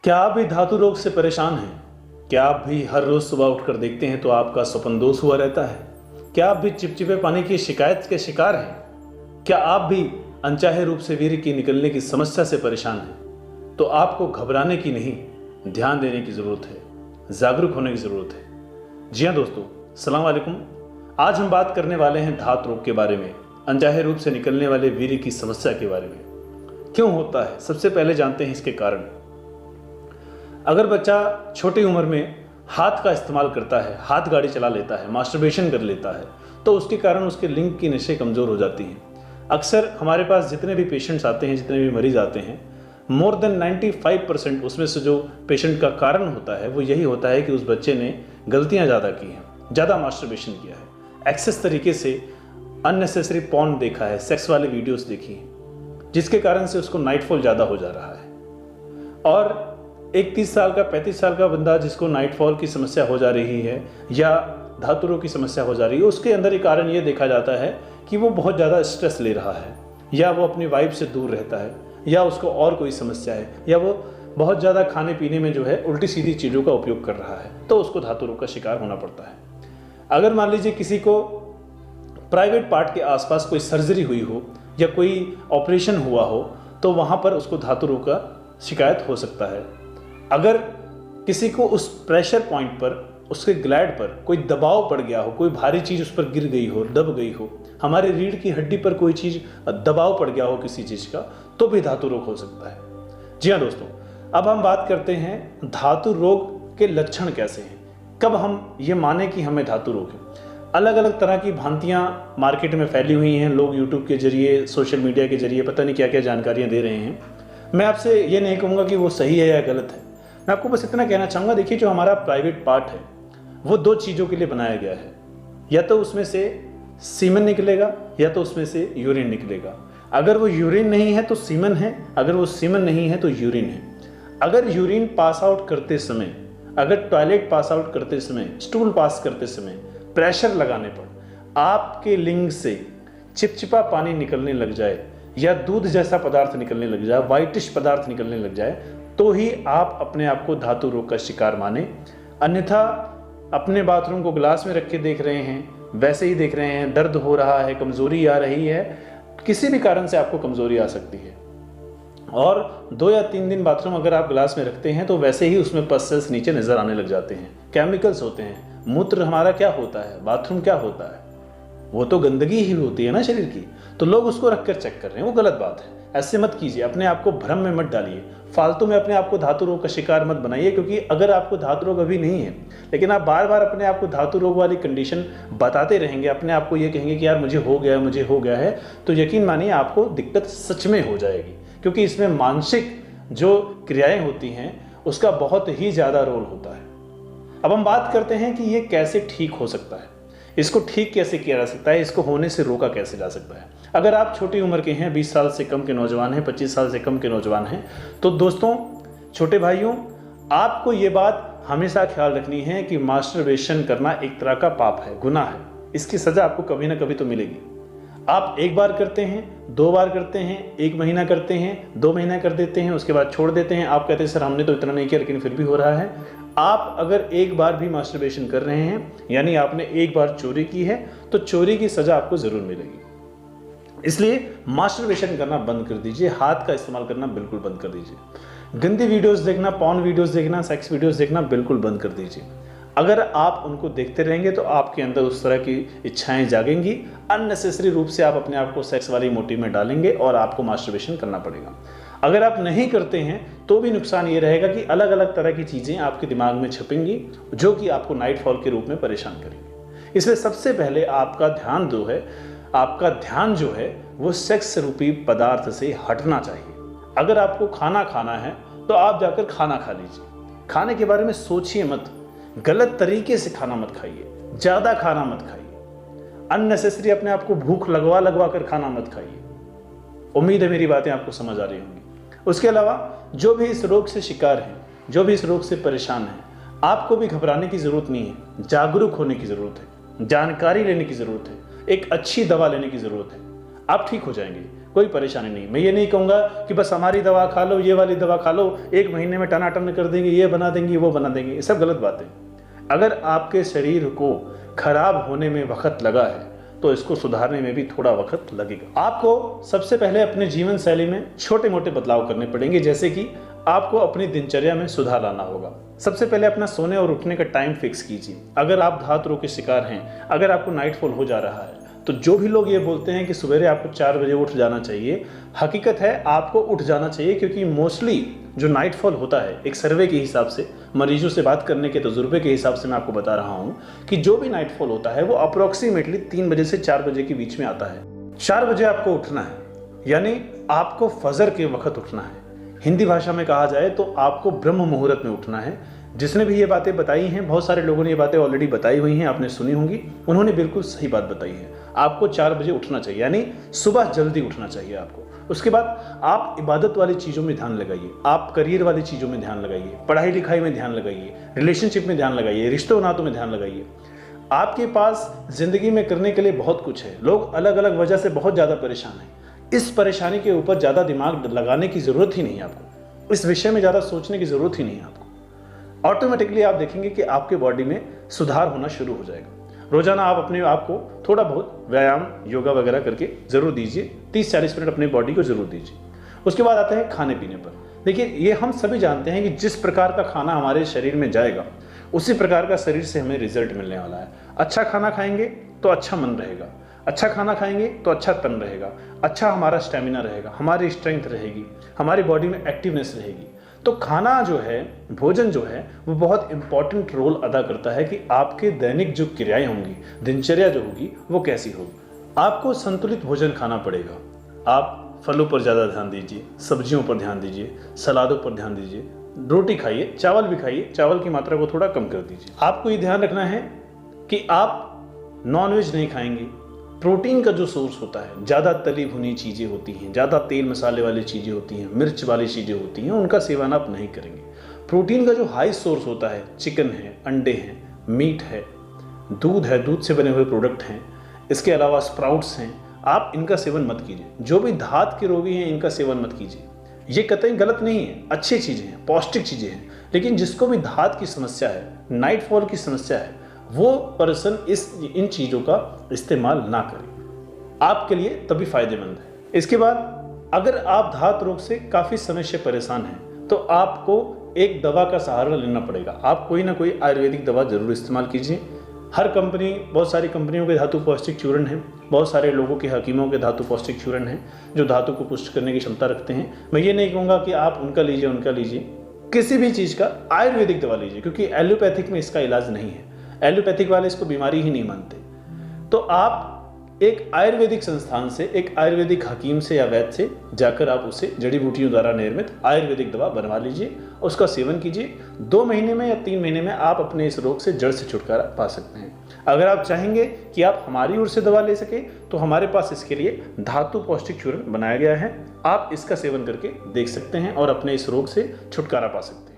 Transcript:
क्या आप भी धातु रोग से परेशान हैं? क्या आप भी हर रोज सुबह उठकर देखते हैं तो आपका स्वप्न दोष हुआ रहता है? क्या आप भी चिपचिपे पानी की शिकायत के शिकार हैं? क्या आप भी अनचाहे रूप से वीर्य की निकलने की समस्या से परेशान हैं? तो आपको घबराने की नहीं, ध्यान देने की जरूरत है, जागरूक होने की जरूरत है। जी हाँ दोस्तों, अस्सलाम वालेकुम। आज हम बात करने वाले हैं धातु रोग के बारे में, अनचाहे रूप से निकलने वाले वीर्य की समस्या के बारे में। क्यों होता है, सबसे पहले जानते हैं इसके कारण। अगर बच्चा छोटी उम्र में हाथ का इस्तेमाल करता है, हाथ गाड़ी चला लेता है, मास्टरबेशन कर लेता है, तो उसके कारण उसके लिंग की नसें कमज़ोर हो जाती हैं। अक्सर हमारे पास जितने भी पेशेंट्स आते हैं, जितने भी मरीज आते हैं, मोर देन 95% उसमें से जो पेशेंट का कारण होता है वो यही होता है कि उस बच्चे ने गलतियाँ ज़्यादा की हैं, ज़्यादा मास्टरबेशन किया है, एक्सेस तरीके से अननेसेसरी पॉर्न देखा है, सेक्स वाले वीडियोस देखी हैं, जिसके कारण से उसको नाइटफॉल ज़्यादा हो जा रहा है। और एक 30 साल का 35 साल का बंदा जिसको नाइटफॉल की समस्या हो जा रही है या धातु रोग की समस्या हो जा रही है, उसके अंदर एक कारण ये देखा जाता है कि वो बहुत ज़्यादा स्ट्रेस ले रहा है, या वो अपनी वाइफ से दूर रहता है, या उसको और कोई समस्या है, या वो बहुत ज़्यादा खाने पीने में जो है उल्टी सीधी चीज़ों का उपयोग कर रहा है, तो उसको धातु रोग का शिकार होना पड़ता है। अगर मान लीजिए किसी को प्राइवेट पार्ट के आसपास कोई सर्जरी हुई हो या कोई ऑपरेशन हुआ हो, तो वहाँ पर उसको धातु रोग का शिकायत हो सकता है। अगर किसी को उस प्रेशर पॉइंट पर, उसके ग्लैंड पर कोई दबाव पड़ गया हो, कोई भारी चीज़ उस पर गिर गई हो, दब गई हो, हमारे रीढ़ की हड्डी पर कोई चीज़ दबाव पड़ गया हो किसी चीज़ का, तो भी धातु रोग हो सकता है। जी हाँ दोस्तों, अब हम बात करते हैं धातु रोग के लक्षण कैसे हैं, कब हम ये माने कि हमें धातु रोग है। अलग अलग तरह की भ्रांतियाँ मार्केट में फैली हुई हैं, लोग यूट्यूब के जरिए, सोशल मीडिया के जरिए पता नहीं क्या क्या जानकारियाँ दे रहे हैं। मैं आपसे ये नहीं कहूँगा कि वो सही है या गलत है, मैं आपको बस इतना कहना चाहूँगा, देखिए जो हमारा प्राइवेट पार्ट है वो दो चीज़ों के लिए बनाया गया है, या तो उसमें से सीमन निकलेगा या तो उसमें से यूरिन निकलेगा। अगर वो यूरिन नहीं है तो सीमन है, अगर वो सीमन नहीं है तो यूरिन है। अगर यूरिन पास आउट करते समय, अगर टॉयलेट पास आउट करते समय, स्टूल पास करते समय प्रेशर लगाने पर आपके लिंग से चिपचिपा पानी निकलने लग जाए या दूध जैसा पदार्थ निकलने लग जाए, वाइटिश पदार्थ निकलने लग जाए, तो ही आप अपने आप को धातु रोग का शिकार माने। अन्यथा अपने बाथरूम को ग्लास में रख के देख रहे हैं, वैसे ही देख रहे हैं, दर्द हो रहा है, कमज़ोरी आ रही है, किसी भी कारण से आपको कमज़ोरी आ सकती है। और 2 या 3 दिन बाथरूम अगर आप ग्लास में रखते हैं तो वैसे ही उसमें पस नीचे नज़र आने लग जाते हैं, केमिकल्स होते हैं। मूत्र हमारा क्या होता है, बाथरूम क्या होता है, वो तो गंदगी ही होती है ना शरीर की, तो लोग उसको रखकर चेक कर रहे हैं, वो गलत बात है। ऐसे मत कीजिए, अपने आप को भ्रम में मत डालिए, फालतू में अपने आप को धातु रोग का शिकार मत बनाइए। क्योंकि अगर आपको धातु रोग अभी नहीं है, लेकिन आप बार बार अपने आप को धातु रोग वाली कंडीशन बताते रहेंगे, अपने आप को ये कहेंगे कि यार मुझे हो गया है, मुझे हो गया है, तो यकीन मानिए आपको दिक्कत सच में हो जाएगी। क्योंकि इसमें मानसिक जो क्रियाएं होती हैं उसका बहुत ही ज़्यादा रोल होता है। अब हम बात करते हैं कि ये कैसे ठीक हो सकता है, इसको ठीक कैसे किया जा सकता है, इसको होने से रोका कैसे जा सकता है। अगर आप छोटी उम्र के हैं, 20 साल से कम के नौजवान हैं, 25 साल से कम के नौजवान हैं, तो दोस्तों, छोटे भाइयों, आपको ये बात हमेशा ख्याल रखनी है कि मास्टरबेशन करना एक तरह का पाप है, गुनाह है। इसकी सज़ा आपको कभी ना कभी तो मिलेगी। आप एक बार करते हैं, 2 बार करते हैं, 1 महीना करते हैं, 2 महीना कर देते हैं, उसके बाद छोड़ देते हैं। आप कहते हैं सर हमने तो इतना नहीं किया लेकिन फिर भी हो रहा है। आप अगर एक बार भी मास्टरबेशन कर रहे हैं, यानी आपने एक बार चोरी की है, तो चोरी की सज़ा आपको ज़रूर मिलेगी। इसलिए मास्टरबेशन करना बंद कर दीजिए, हाथ का इस्तेमाल करना बिल्कुल बंद कर दीजिए। गंदी वीडियोस देखना, पॉर्न वीडियोस देखना, सेक्स वीडियोस देखना बिल्कुल बंद कर दीजिए। अगर आप उनको देखते रहेंगे तो आपके अंदर उस तरह की इच्छाएं जागेंगी, अननेसेसरी रूप से आप अपने आप को सेक्स वाली मोटिव में डालेंगे और आपको मास्टरबेशन करना पड़ेगा। अगर आप नहीं करते हैं तो भी नुकसान ये रहेगा कि अलग अलग तरह की चीज़ें आपके दिमाग में छपेंगी जो कि आपको नाइटफॉल के रूप में परेशान करेंगी। इसलिए सबसे पहले आपका ध्यान जो है वो सेक्स रूपी पदार्थ से हटना चाहिए। अगर आपको खाना खाना है तो आप जाकर खाना खा लीजिए, खाने के बारे में सोचिए मत, गलत तरीके से खाना मत खाइए, ज़्यादा खाना मत खाइए, अननेसेसरी अपने आप को भूख लगवा कर खाना मत खाइए। उम्मीद है मेरी बातें आपको समझ आ रही होंगी। उसके अलावा जो भी इस रोग से शिकार हैं, जो भी इस रोग से परेशान हैं, आपको भी घबराने की ज़रूरत नहीं है, जागरूक होने की ज़रूरत है, जानकारी लेने की ज़रूरत है, एक अच्छी दवा लेने की ज़रूरत है। आप ठीक हो जाएंगे। कोई परेशानी नहीं। मैं ये नहीं कहूँगा कि बस हमारी दवा खा लो, ये वाली दवा खा लो, 1 महीने में टनाटन कर देंगे, ये बना देंगे, वो बना देंगे, ये सब गलत बातें। अगर आपके शरीर को खराब होने में वक्त लगा है तो इसको सुधारने में भी थोड़ा वक्त लगेगा। आपको सबसे पहले अपने जीवन शैली में छोटे मोटे बदलाव करने पड़ेंगे, जैसे कि आपको अपनी दिनचर्या में सुधार लाना होगा। सबसे पहले अपना सोने और उठने का टाइम फिक्स कीजिए। अगर आप धातु रोग के शिकार हैं, अगर आपको नाइटफॉल हो जा रहा है, तो जो भी लोग ये बोलते हैं कि सवेरे आपको 4 बजे उठ जाना चाहिए, हकीकत है आपको उठ जाना चाहिए, क्योंकि मोस्टली जो नाइटफॉल होता है, एक सर्वे के हिसाब से, मरीजों से बात करने के तजुर्बे के हिसाब से मैं आपको बता रहा हूँ कि जो भी नाइटफॉल होता है वो अप्रोक्सीमेटली 3 बजे से 4 बजे के बीच में आता है। 4 बजे आपको उठना है, यानी आपको फजर के वक्त उठना है। हिंदी भाषा में कहा जाए तो आपको ब्रह्म मुहूर्त में उठना है। जिसने भी ये बातें बताई हैं, बहुत सारे लोगों ने ये बातें ऑलरेडी बताई हुई हैं, आपने सुनी होंगी, उन्होंने बिल्कुल सही बात बताई है। आपको 4 बजे उठना चाहिए, यानी सुबह जल्दी उठना चाहिए आपको। उसके बाद आप इबादत वाली चीज़ों में ध्यान लगाइए, आप करियर वाली चीज़ों में ध्यान लगाइए, पढ़ाई लिखाई में ध्यान लगाइए, रिलेशनशिप में ध्यान लगाइए, रिश्तों नातों में ध्यान लगाइए। आपके पास ज़िंदगी में करने के लिए बहुत कुछ है। लोग अलग अलग वजह से बहुत ज़्यादा परेशान हैं। इस परेशानी के ऊपर ज़्यादा दिमाग लगाने की ज़रूरत ही नहीं है आपको, इस विषय में ज़्यादा सोचने की ज़रूरत ही नहीं है आपको। ऑटोमेटिकली आप देखेंगे कि आपके बॉडी में सुधार होना शुरू हो जाएगा। रोजाना आप अपने आप को थोड़ा बहुत व्यायाम, योगा वगैरह करके ज़रूर दीजिए। 30-40 मिनट अपने बॉडी को ज़रूर दीजिए। उसके बाद आता है खाने पीने पर। देखिए, ये हम सभी जानते हैं कि जिस प्रकार का खाना हमारे शरीर में जाएगा, उसी प्रकार का शरीर से हमें रिजल्ट मिलने वाला है। अच्छा खाना खाएंगे तो अच्छा मन रहेगा, अच्छा खाना खाएंगे तो अच्छा तन रहेगा, अच्छा हमारा स्टेमिना रहेगा, हमारी स्ट्रेंथ रहेगी, हमारी बॉडी में एक्टिवनेस रहेगी। तो खाना जो है, भोजन जो है, वो बहुत इंपॉर्टेंट रोल अदा करता है कि आपके दैनिक जो क्रियाएं होंगी, दिनचर्या जो होगी, वो कैसी होगी। आपको संतुलित भोजन खाना पड़ेगा। आप फलों पर ज़्यादा ध्यान दीजिए, सब्जियों पर ध्यान दीजिए, सलादों पर ध्यान दीजिए, रोटी खाइए, चावल भी खाइए, चावल की मात्रा को थोड़ा कम कर दीजिए। आपको ये ध्यान रखना है कि आप नॉनवेज नहीं खाएंगे। प्रोटीन का जो सोर्स होता है, ज़्यादा तली भुनी चीज़ें होती हैं, ज़्यादा तेल मसाले वाली चीज़ें होती हैं, मिर्च वाली चीज़ें होती हैं, उनका सेवन आप नहीं करेंगे। प्रोटीन का जो हाई सोर्स होता है, चिकन है, अंडे हैं, मीट है, दूध से बने हुए प्रोडक्ट हैं, इसके अलावा स्प्राउट्स हैं, आप इनका सेवन मत कीजिए। जो भी धात के रोगी हैं, इनका सेवन मत कीजिए। ये कतई गलत नहीं है, अच्छी चीज़ें हैं, पौष्टिक चीज़ें हैं, लेकिन जिसको भी धात की समस्या है, नाइटफॉल की समस्या है, वो पर्सन इन चीज़ों का इस्तेमाल ना करें। आपके लिए तभी फायदेमंद है। इसके बाद अगर आप धात रोग से काफ़ी समय से परेशान हैं, तो आपको एक दवा का सहारा लेना पड़ेगा। आप कोई ना कोई आयुर्वेदिक दवा जरूर इस्तेमाल कीजिए। हर कंपनी, बहुत सारी कंपनियों के धातु पौष्टिक चूर्ण हैं, बहुत सारे लोगों के हकीमों के धातु पौष्टिक चूर्ण हैं जो धातु को पुष्ट करने की क्षमता रखते हैं। मैं ये नहीं कहूँगा कि आप उनका लीजिए, किसी भी चीज़ का आयुर्वेदिक दवा लीजिए, क्योंकि एलोपैथिक में इसका इलाज नहीं है। एलोपैथिक वाले इसको बीमारी ही नहीं मानते। तो आप एक आयुर्वेदिक संस्थान से, एक आयुर्वेदिक हकीम से या वैद्य से जाकर आप उसे जड़ी बूटियों द्वारा निर्मित आयुर्वेदिक दवा बनवा लीजिए, उसका सेवन कीजिए। 2 महीने में या 3 महीने में आप अपने इस रोग से जड़ से छुटकारा पा सकते हैं। अगर आप चाहेंगे कि आप हमारी ओर से दवा ले सके, तो हमारे पास इसके लिए धातु पौष्टिक चूर्ण बनाया गया है। आप इसका सेवन करके देख सकते हैं और अपने इस रोग से छुटकारा पा सकते हैं।